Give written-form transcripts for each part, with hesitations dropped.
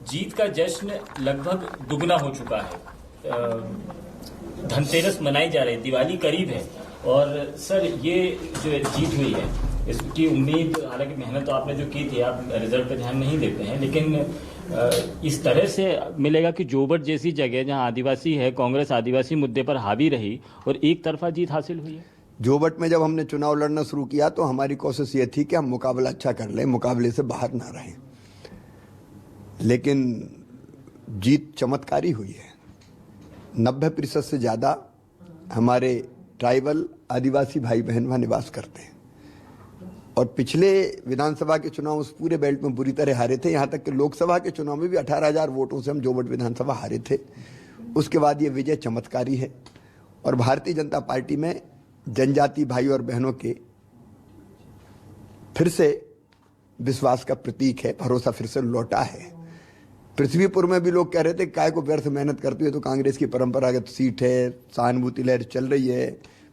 जीत का जश्न लगभग दुगना हो चुका है। धनतेरस मनाई जा रही है, दिवाली करीब है और सर ये जो जीत हुई है इसकी उम्मीद, हालांकि मेहनत तो आपने जो की थी, आप रिजल्ट पे ध्यान नहीं देते हैं, लेकिन इस तरह से मिलेगा कि जोबट जैसी जगह जहां आदिवासी है, कांग्रेस आदिवासी मुद्दे पर हावी रही और एक तरफा जीत हासिल हुई है। जोबट में जब हमने चुनाव लड़ना शुरू किया तो हमारी कोशिश ये थी कि हम मुकाबला अच्छा कर लें, मुकाबले से बाहर ना रहें, लेकिन जीत चमत्कारी हुई है। 90% से ज़्यादा हमारे ट्राइबल आदिवासी भाई बहन वहाँ निवास करते हैं और पिछले विधानसभा के चुनाव उस पूरे बेल्ट में बुरी तरह हारे थे। यहाँ तक कि लोकसभा के चुनाव में भी 18,000 वोटों से हम जोबट विधानसभा हारे थे। उसके बाद ये विजय चमत्कारी है और भारतीय जनता पार्टी में जनजाति भाई और बहनों के फिर से विश्वास का प्रतीक है, भरोसा फिर से लौटा है। पृथ्वीपुर में भी लोग कह रहे थे काय को व्यर्थ मेहनत करती है, तो कांग्रेस की परंपरागत सीट है, सहानुभूति लहर चल रही है,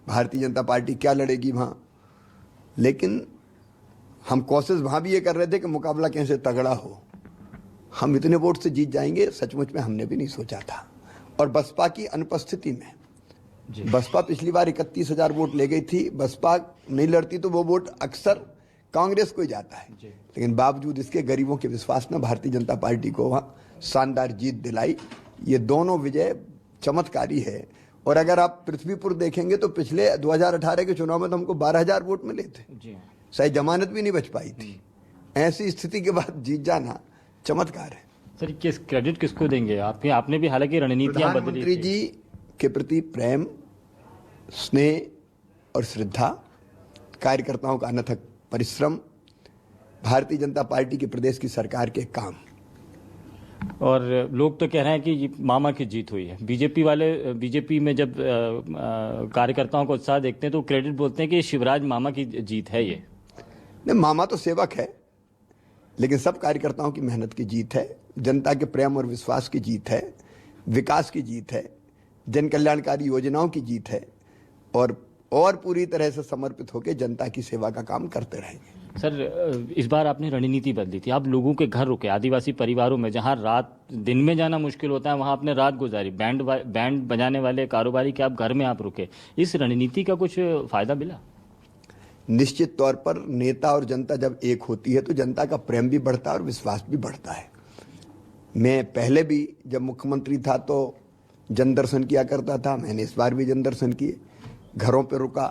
भारतीय जनता पार्टी क्या लड़ेगी वहाँ। लेकिन हम कोशिश वहाँ भी ये कर रहे थे कि मुकाबला कैसे तगड़ा हो, हम इतने वोट से जीत जाएंगे सचमुच में हमने भी नहीं सोचा था। और बसपा की अनुपस्थिति में, बसपा पिछली बार 31,000 वोट ले गई थी, बसपा नहीं लड़ती तो वो वोट अक्सर कांग्रेस को ही जाता है, लेकिन बावजूद इसके गरीबों के विश्वास में भारतीय जनता पार्टी को वहाँ शानदार जीत दिलाई। ये दोनों विजय चमत्कारी है। और अगर आप पृथ्वीपुर देखेंगे तो पिछले 2018 के चुनाव में तो हमको 12,000 वोट मिले थे, शायद जमानत भी नहीं बच पाई थी। ऐसी स्थिति के बाद जीत जाना चमत्कार है। सर किस क्रेडिट किसको देंगे? आपने भी हालांकि रणनीतियां बदली। प्रधानमंत्री जी के प्रति प्रेम, स्नेह और श्रद्धा, कार्यकर्ताओं का अनथक परिश्रम, भारतीय जनता पार्टी की प्रदेश की सरकार के काम। और लोग तो कह रहे हैं कि ये मामा की जीत हुई है। बीजेपी में जब कार्यकर्ताओं को उत्साह देखते हैं तो क्रेडिट बोलते हैं कि शिवराज मामा की जीत है। ये नहीं, मामा तो सेवक है, लेकिन सब कार्यकर्ताओं की मेहनत की जीत है, जनता के प्रेम और विश्वास की जीत है, विकास की जीत है, जन कल्याणकारी योजनाओं की जीत है और पूरी तरह से समर्पित होकर जनता की सेवा का काम करते रहेंगे। सर इस बार आपने रणनीति बदली थी, आप लोगों के घर रुके, आदिवासी परिवारों में जहां दिन में जाना मुश्किल होता है वहां आपने रात गुजारी, बैंड बजाने वाले कारोबारी के आप घर में आप रुके। इस रणनीति का कुछ फायदा मिला? निश्चित तौर पर नेता और जनता जब एक होती है तो जनता का प्रेम भी बढ़ता है और विश्वास भी बढ़ता है। मैं पहले भी जब मुख्यमंत्री था तो जन दर्शन किया करता था, मैंने इस बार भी जन दर्शन किए, घरों पे रुका,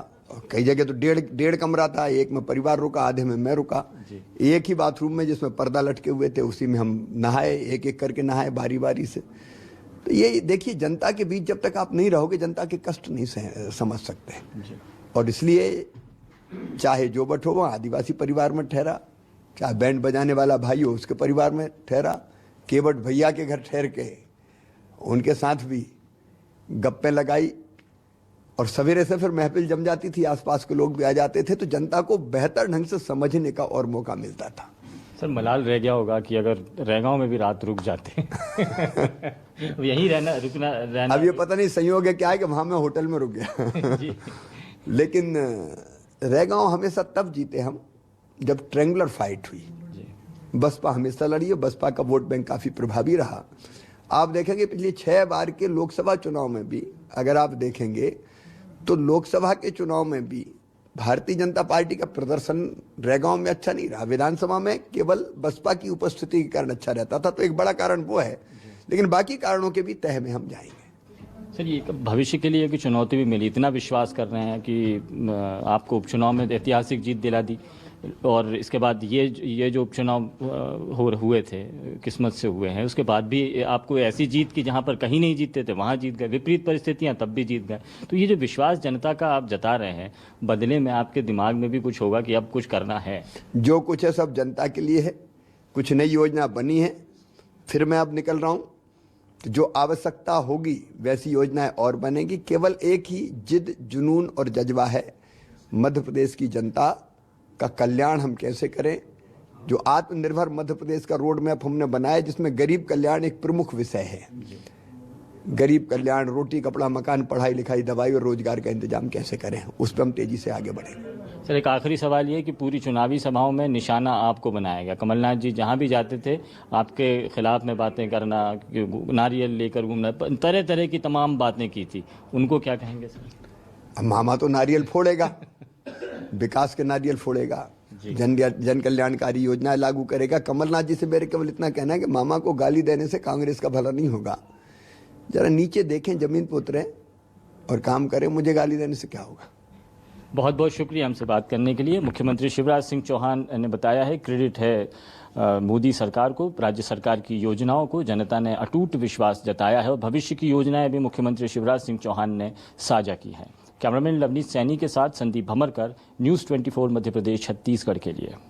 कई जगह तो डेढ़ कमरा था, एक में परिवार रुका, आधे में मैं रुका, एक ही बाथरूम में जिसमें पर्दा लटके हुए थे उसी में हम नहाए, एक एक करके नहाए बारी बारी से। तो ये देखिए, जनता के बीच जब तक आप नहीं रहोगे जनता के कष्ट नहीं समझ सकते। और इसलिए चाहे जोबट हो वहाँ आदिवासी परिवार में ठहरा, चाहे बैंड बजाने वाला भाई हो उसके परिवार में ठहरा, केवट भैया के घर ठहर के उनके साथ भी गप्पे लगाई और सवेरे से फिर महफिल जम जाती थी, आसपास के लोग भी आ जाते थे, तो जनता को बेहतर ढंग से समझने का और मौका मिलता था। सर मलाल रह गया होगा कि अगर रैगांव में भी रात रुक जाते यहीं रहना। अब ये पता नहीं संयोग है क्या है कि वहां मैं होटल में रुक गया लेकिन रैगांव हमेशा तब जीते हम जब ट्रायंगुलर फाइट हुई। बसपा हमेशा लड़ी है, बसपा का वोट बैंक काफी प्रभावी रहा। आप देखेंगे पिछले 6 बार के लोकसभा चुनाव में भी अगर आप देखेंगे तो लोकसभा के चुनाव में भी भारतीय जनता पार्टी का प्रदर्शन रैगांव में अच्छा नहीं रहा, विधानसभा में केवल बसपा की उपस्थिति के कारण अच्छा रहता था। तो एक बड़ा कारण वो है, लेकिन बाकी कारणों के भी तह में हम जाएंगे। सर ये भविष्य के लिए कि चुनौती भी मिली, इतना विश्वास कर रहे हैं कि आपको उपचुनाव में ऐतिहासिक जीत दिला दी और इसके बाद ये जो उपचुनाव हुए थे किस्मत से हुए हैं, उसके बाद भी आपको ऐसी जीत की जहां पर कहीं नहीं जीतते थे वहां जीत गए, विपरीत परिस्थितियां तब भी जीत गए। तो ये जो विश्वास जनता का आप जता रहे हैं, बदले में आपके दिमाग में भी कुछ होगा कि अब कुछ करना है। जो कुछ है सब जनता के लिए है, कुछ नई योजना बनी है, फिर मैं अब निकल रहा हूँ, तो जो आवश्यकता होगी वैसी योजनाएं और बनेगी। केवल एक ही जिद, जुनून और जज्बा है, मध्य प्रदेश की जनता का कल्याण हम कैसे करें। जो आत्मनिर्भर मध्य प्रदेश का रोड मैप हमने बनाया जिसमें गरीब कल्याण एक प्रमुख विषय है। गरीब कल्याण, रोटी कपड़ा मकान, पढ़ाई लिखाई, दवाई और रोजगार का इंतजाम कैसे करें, उस पर हम तेजी से आगे बढ़ेंगे। सर एक आखिरी सवाल ये कि पूरी चुनावी सभाओं में निशाना आपको बनाया गया। कमलनाथ जी जहां भी जाते थे आपके खिलाफ में बातें करना, नारियल लेकर घूमना, तरह तरह की तमाम बातें की थी। उनको क्या कहेंगे सर? अब मामा तो नारियल फोड़ेगा, विकास के नारियल फोड़ेगा, जन कल्याणकारी योजनाएं लागू करेगा। कमलनाथ जी से मेरे केवल इतना कहना है कि मामा को गाली देने से कांग्रेस का भला नहीं होगा। जरा नीचे देखें, जमीन पर उतरें और काम करें। मुझे गाली देने से क्या होगा? बहुत बहुत शुक्रिया हमसे बात करने के लिए। मुख्यमंत्री शिवराज सिंह चौहान ने बताया है, क्रेडिट है मोदी सरकार को, राज्य सरकार की योजनाओं को जनता ने अटूट विश्वास जताया है और भविष्य की योजनाएं भी मुख्यमंत्री शिवराज सिंह चौहान ने साझा की हैं। कैमरामैन लवनीत सैनी के साथ संदीप भमरकर, न्यूज़ 24 मध्य प्रदेश छत्तीसगढ़ के लिए।